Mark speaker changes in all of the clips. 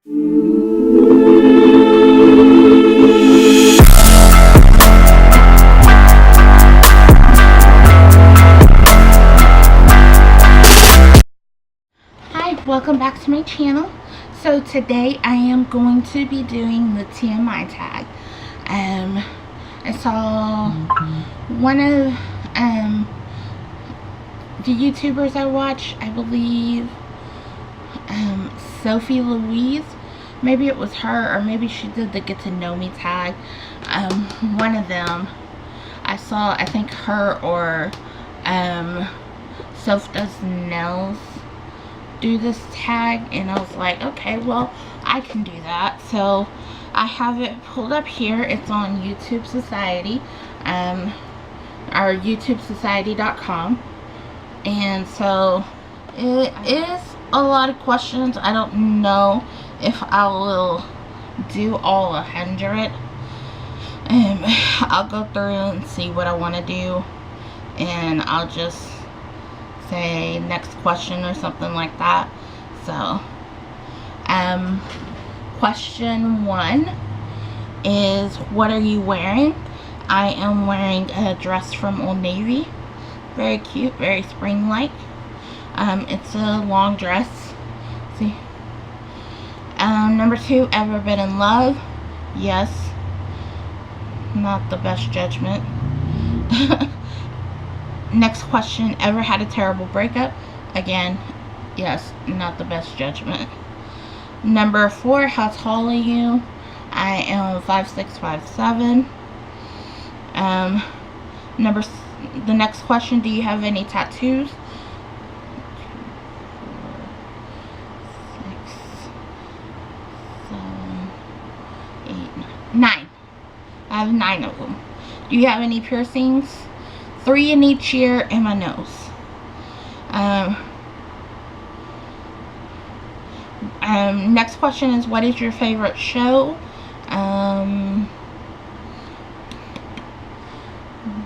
Speaker 1: Hi, welcome back to my channel. So today I am going to be doing the Tmi tag. I saw one of the YouTubers I watch, I believe Sophie Louise, maybe it was her, or maybe she did the get to know me tag. One of them I saw, I think her or Soph Does Nails do this tag, and I was like, okay, well, I can do that. So I have it pulled up here. It's on YouTube Society, our YouTubesociety.com, and so it is a lot of questions. I don't know if I will do all 100. I'll go through and see what I want to do, and I'll just say next question or something like that. So question 1 is, what are you wearing? I am wearing a dress from Old Navy. Very cute, very spring-like. It's a long dress. See? Number 2, ever been in love? Yes. Not the best judgment. Next question, ever had a terrible breakup? Again, yes, not the best judgment. Number 4, how tall are you? I am 5'6", 5'7". The next question, do you have any tattoos? 6, 7, 8, 9. I have 9 of them. Do you have any piercings? 3 in each ear and my nose. Next question is, what is your favorite show?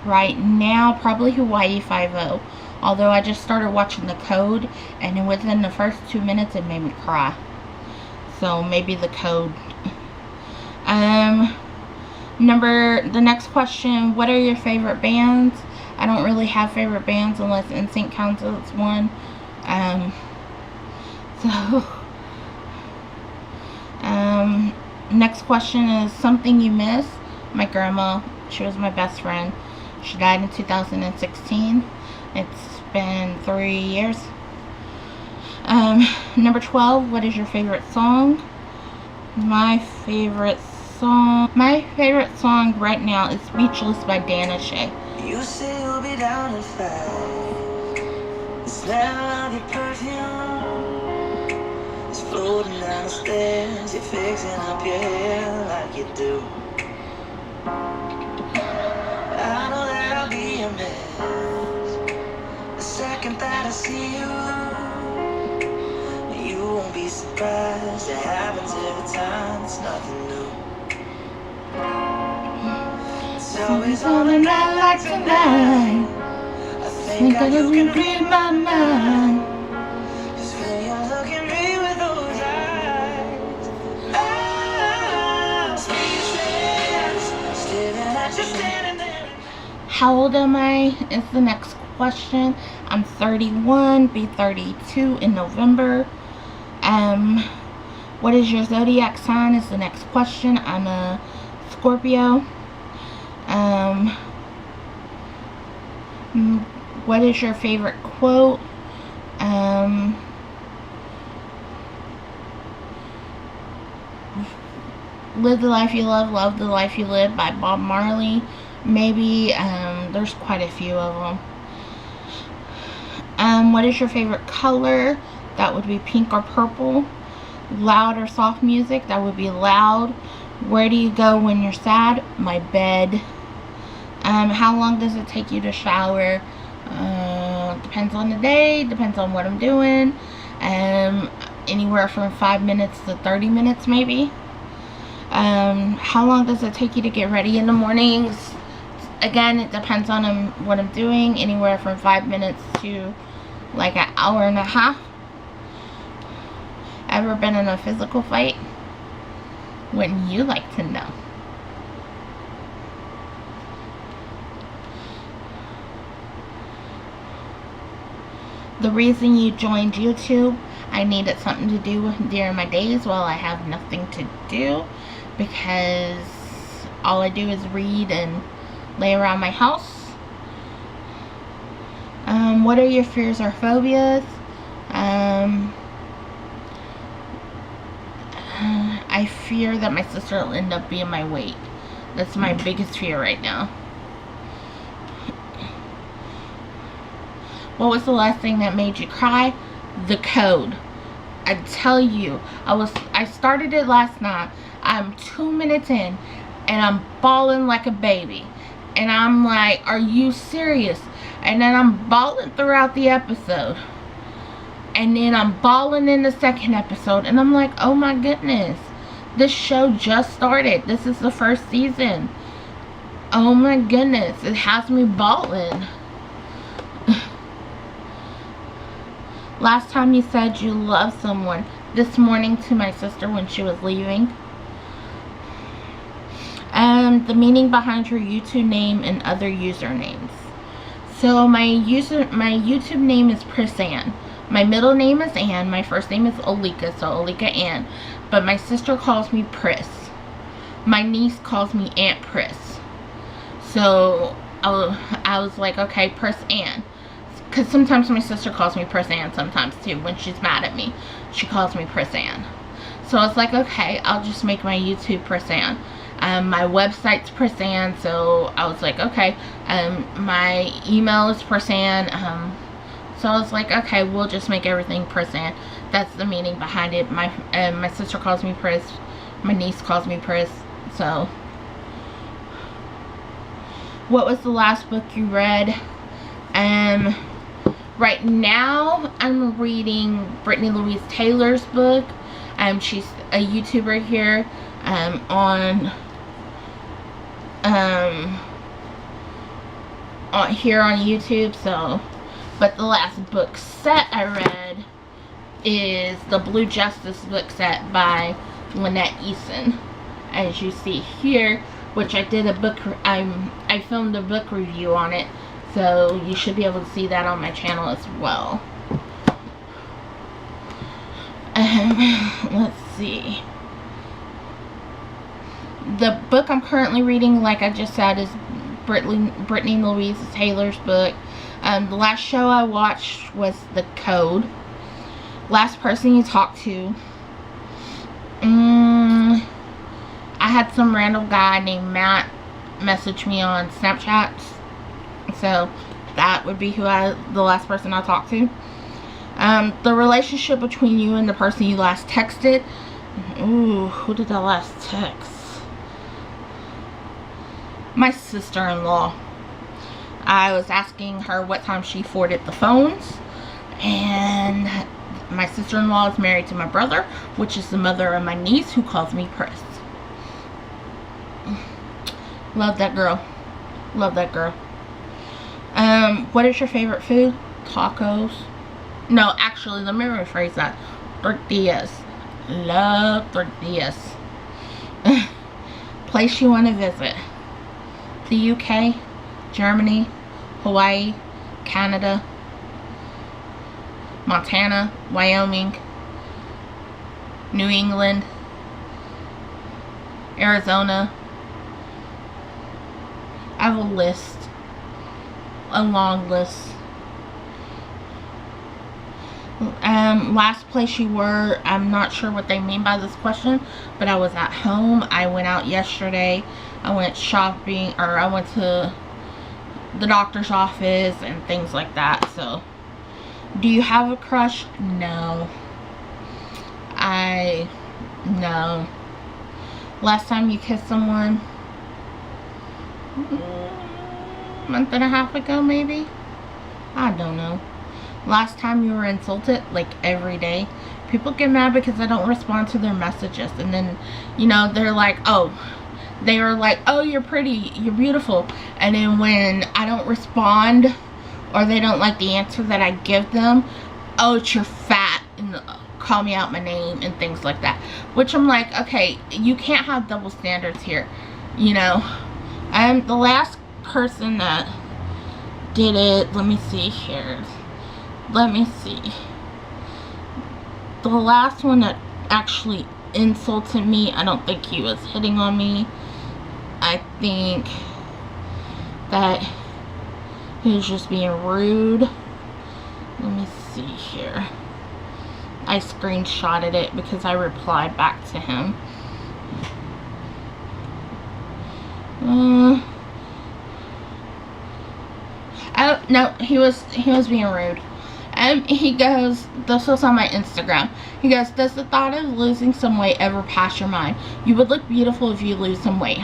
Speaker 1: Right now, probably Hawaii 5-0. Although I just started watching The Code, and within the first 2 minutes, it made me cry. So maybe The Code. The next question, what are your favorite bands? I don't really have favorite bands unless NSYNC counts as one. Next question is, something you miss? My grandma. She was my best friend. She died in 2016. It's been 3 years. Number 12, what is your favorite song? My favorite song right now is Speechless by Dana Shay.
Speaker 2: You say you'll be down in 5. The smell of your perfume is floating down the stairs. You're fixing up your hair like you do. I know that I'll be a mess the second that I see you. You won't be surprised. It happens every time. It's nothing new. It's always on a night like tonight. I think that you can read my mind. Just when you look at me with those eyes, I'm speechless, staring at you standing there.
Speaker 1: How old am I is the next question. I'm 31, be 32 in November. What is your zodiac sign is the next question. I'm a Scorpio. What is your favorite quote? Live the life you love the life you live by Bob Marley. Maybe. There's quite a few of them. What is your favorite color? That would be pink or purple. Loud or soft music? That would be loud. Where do you go when you're sad? My bed. How long does it take you to shower? Depends on the day, depends on what I'm doing. Anywhere from 5 minutes to 30 minutes maybe. How long does it take you to get ready in the mornings? Again, it depends on what I'm doing. Anywhere from 5 minutes to like an hour and a half. Ever been in a physical fight? Wouldn't you like to know? The reason you joined YouTube, I needed something to do during my days while I have nothing to do, because all I do is read and lay around my house. What are your fears or phobias? I fear that my sister will end up being my weight. That's my biggest fear right now. What was the last thing that made you cry? The Code. I tell you, I started it last night. I'm 2 minutes in and I'm bawling like a baby. And I'm like, are you serious? And then I'm bawling throughout the episode. And then I'm bawling in the second episode. And I'm like, oh my goodness. This show just started. This is the first season. Oh my goodness. It has me bawling. Last time you said you love someone. This morning to my sister when she was leaving. The meaning behind her YouTube name and other usernames. So my YouTube name is Prissann. My middle name is Ann. My first name is Olika, so Olika Ann. But my sister calls me Pris. My niece calls me Aunt Pris. So I was like, okay, Pris Ann. Because sometimes my sister calls me Prissann sometimes too. When she's mad at me, she calls me Prissann. So I was like, okay, I'll just make my YouTube Prissann. My website's Prissann, so I was like, okay. My email is Prissann. So I was like, okay, we'll just make everything Prissann. That's the meaning behind it. My sister calls me Pris. My niece calls me Pris. So, what was the last book you read? Right now, I'm reading Brittany Louise Taylor's book. She's a YouTuber here here on YouTube. So, but the last book set I read is the Blue Justice book set by Lynette Eason, as you see here, which I did a book. I filmed a book review on it. So you should be able to see that on my channel as well. Let's see. The book I'm currently reading, like I just said, is Brittany Louise Taylor's book. The last show I watched was The Code. Last person you talked to. I had some random guy named Matt message me on Snapchat. So that would be the last person I talked to. The relationship between you and the person you last texted. Ooh, who did I last text? My sister-in-law. I was asking her what time she forwarded the phones. And my sister-in-law is married to my brother, which is the mother of my niece, who calls me Pris. Love that girl. Love that girl. What is your favorite food? Tacos. No, actually, let me rephrase that. Tortillas. Love tortillas. Place you want to visit? The UK, Germany, Hawaii, Canada, Montana, Wyoming, New England, Arizona. I have a list. A long list. Last place you were, I'm not sure what they mean by this question, but I was at home. I went out yesterday. I went shopping, or I went to the doctor's office and things like that. So, do you have a crush? No. No. Last time you kissed someone? Month and a half ago, maybe? I don't know. Last time you were insulted, like every day. People get mad because I don't respond to their messages, and then, you know, they're like, oh, you're pretty, you're beautiful, and then when I don't respond, or they don't like the answer that I give them, oh, you're fat, and call me out my name and things like that. Which I'm like, okay, you can't have double standards here, you know. The last person that did it, let me see here. Let me see. The last one that actually insulted me, I don't think he was hitting on me. I think that he was just being rude. Let me see here. I screenshotted it because I replied back to him. Oh no, he was being rude. He goes, this was on my Instagram. He goes, does the thought of losing some weight ever pass your mind? You would look beautiful if you lose some weight.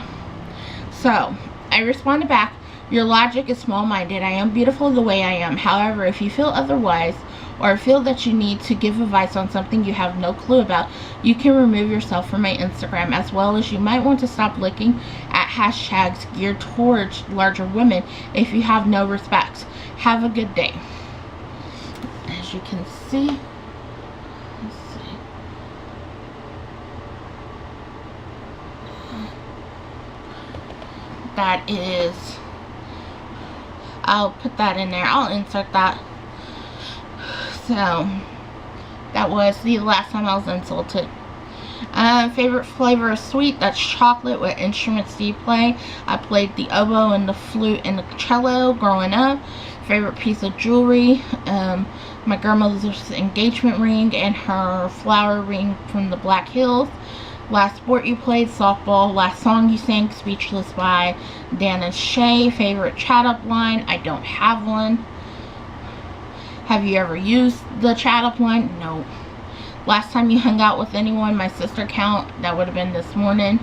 Speaker 1: So I responded back, your logic is small-minded. I am beautiful the way I am. However, if you feel otherwise, or feel that you need to give advice on something you have no clue about, you can remove yourself from my Instagram, as well as you might want to stop looking at hashtags geared towards larger women if you have no respect. Have a good day. As you can see, let's see. That is, I'll put that in there. I'll insert that. So, that was the last time I was insulted. Favorite flavor of sweet, that's chocolate. What instruments do you play? I played the oboe and the flute and the cello growing up. Favorite piece of jewelry, my grandmother's engagement ring and her flower ring from the Black Hills. Last sport you played, softball. Last song you sang, Speechless by Dan and Shay. Favorite chat up line, I don't have one. Have you ever used the chat up line? No. Last time you hung out with anyone, my sister count, that would have been this morning.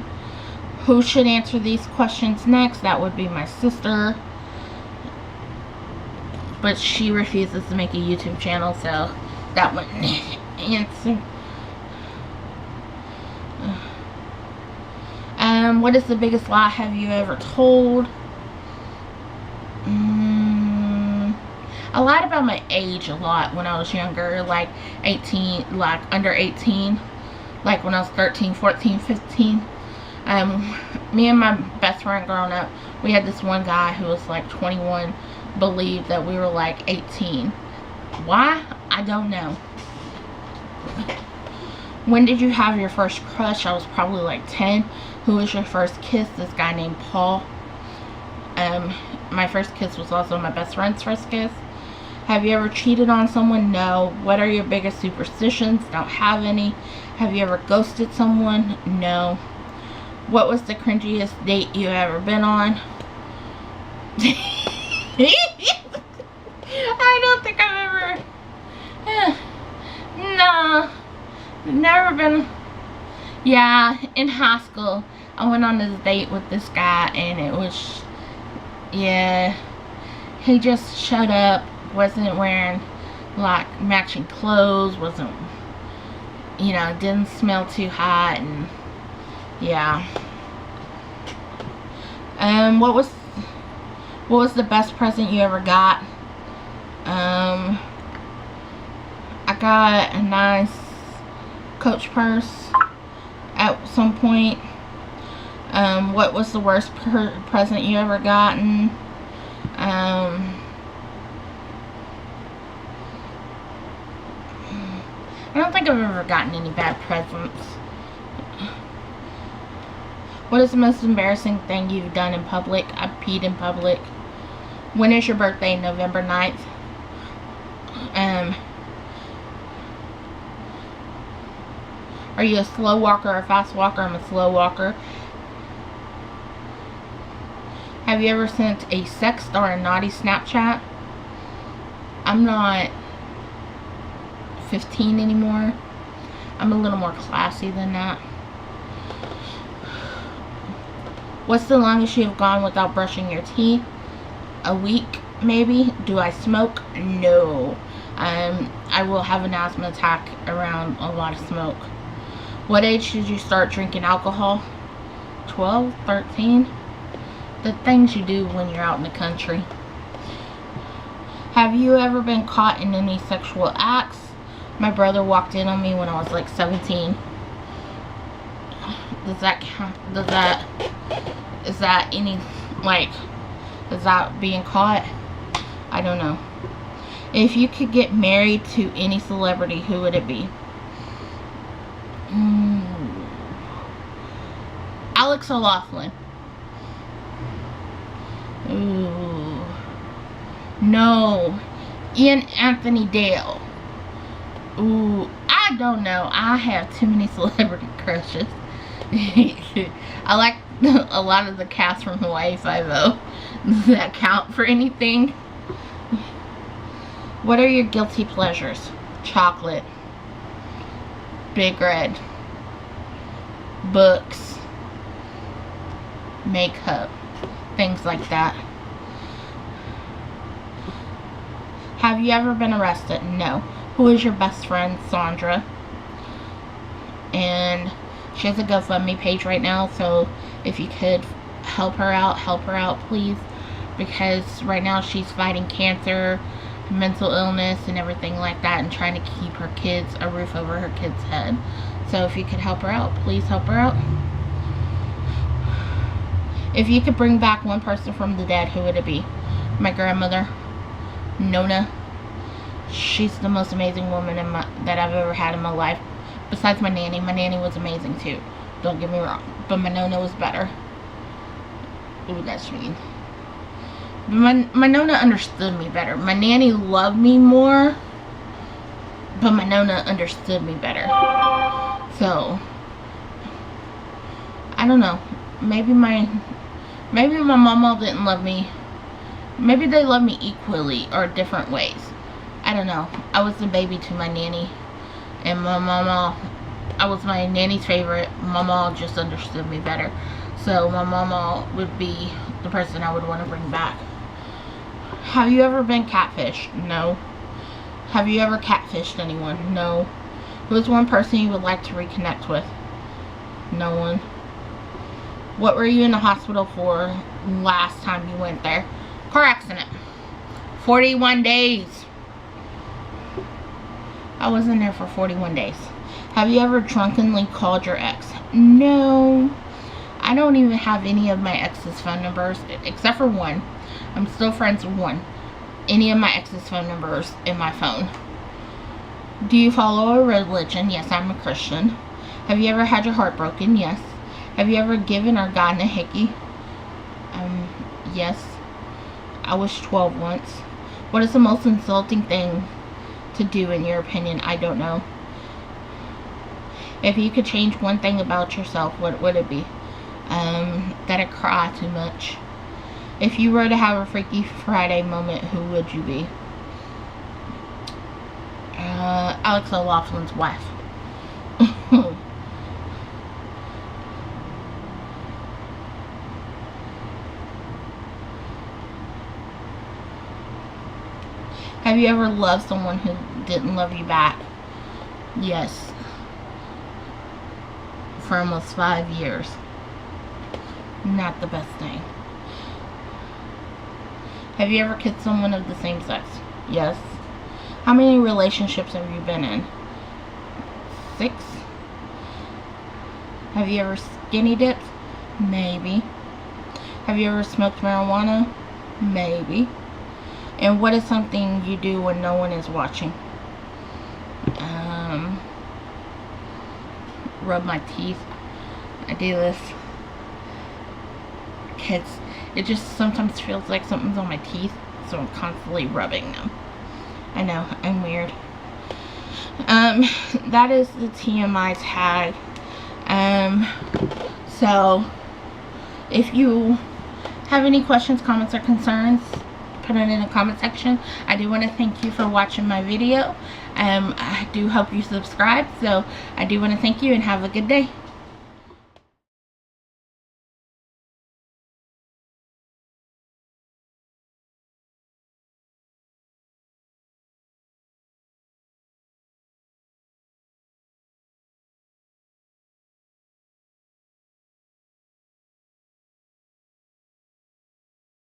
Speaker 1: Who should answer these questions next? That would be my sister. But she refuses to make a YouTube channel, so that wouldn't answer. What is the biggest lie have you ever told? I lied about my age a lot when I was younger, like 18, like under 18, like when I was 13, 14, 15. Me and my best friend growing up, we had this one guy who was like 21, believed that we were like 18. Why? I don't know. When did you have your first crush? I was probably like 10. Who was your first kiss? This guy named Paul. My first kiss was also my best friend's first kiss. Have you ever cheated on someone? No. What are your biggest superstitions? Don't have any. Have you ever ghosted someone? No. What was the cringiest date you ever been on? I don't think I've ever... No. Never been... Yeah, in high school, I went on this date with this guy, and it was... Yeah. He just showed up, wasn't wearing, like, matching clothes, wasn't... You know, didn't smell too hot, and... Yeah. What was the best present you ever got? I got a nice Coach purse at some point. What was the worst present you ever gotten? I don't think I've ever gotten any bad presents. What is the most embarrassing thing you've done in public? I peed in public. When is your birthday? November 9th. Are you a slow walker or a fast walker? I'm a slow walker. Have you ever sent a sext or a naughty Snapchat? I'm not 15 anymore. I'm a little more classy than that. What's the longest you have gone without brushing your teeth? A week, maybe. Do I smoke? No. I will have an asthma attack around a lot of smoke. What age did you start drinking alcohol? 12, 13. The things you do when you're out in the country. Have you ever been caught in any sexual acts? My brother walked in on me when I was like 17. Does that count? Is that any, like, is that being caught? I don't know. If you could get married to any celebrity, who would it be? Alex O'Loughlin. Ooh. No. Ian Anthony Dale. Ooh. I don't know. I have too many celebrity crushes. I like a lot of the cast from Hawaii Five-0. Does that count for anything? What are your guilty pleasures? Chocolate. Big Red. Books. Makeup. Things like that. Have you ever been arrested? No. Who is your best friend? Sandra. And she has a GoFundMe page right now, so if you could help her out please, because right now she's fighting cancer, mental illness, and everything like that, and trying to keep her kids, a roof over her kids' head. So if you could help her out, please help her out. If you could bring back one person from the dead, who would it be? My grandmother, Nona. She's the most amazing woman that I've ever had in my life. Besides my nanny. My nanny was amazing too. Don't get me wrong. But my Nona was better. Ooh, that's mean. But my Nona understood me better. My nanny loved me more. But my Nona understood me better. So, I don't know. Maybe my mama didn't love me. Maybe they love me equally or different ways. I don't know. I was the baby to my nanny. And my mama, I was my nanny's favorite. Mama just understood me better. So my mama would be the person I would want to bring back. Have you ever been catfished? No. Have you ever catfished anyone? No. Who's one person you would like to reconnect with? No one. What were you in the hospital for last time you went there? Car accident. 41 days. I was in there for 41 days. Have you ever drunkenly called your ex? No. I don't even have any of my ex's phone numbers, except for one. I'm still friends with one. Any of my ex's phone numbers in my phone. Do you follow a religion? Yes, I'm a Christian. Have you ever had your heart broken? Yes. Have you ever given or gotten a hickey? Yes. I was 12 once. What is the most insulting thing to do in your opinion? I don't know. If you could change one thing about yourself, what would it be? That I cry too much. If you were to have a Freaky Friday moment, who would you be? Alex O'Loughlin's wife. Have you ever loved someone who didn't love you back? Yes. For almost 5 years. Not the best thing. Have you ever kissed someone of the same sex? Yes. How many relationships have you been in? 6. Have you ever skinny dipped? Maybe. Have you ever smoked marijuana? Maybe. And what is something you do when no one is watching? Rub my teeth. I do this because it just sometimes feels like something's on my teeth, so I'm constantly rubbing them. I know, I'm weird. That is the TMI tag. So if you have any questions, comments, or concerns, put it in the comment section. I do want to thank you for watching my video. I do hope you subscribe, so I do want to thank you and have a good day.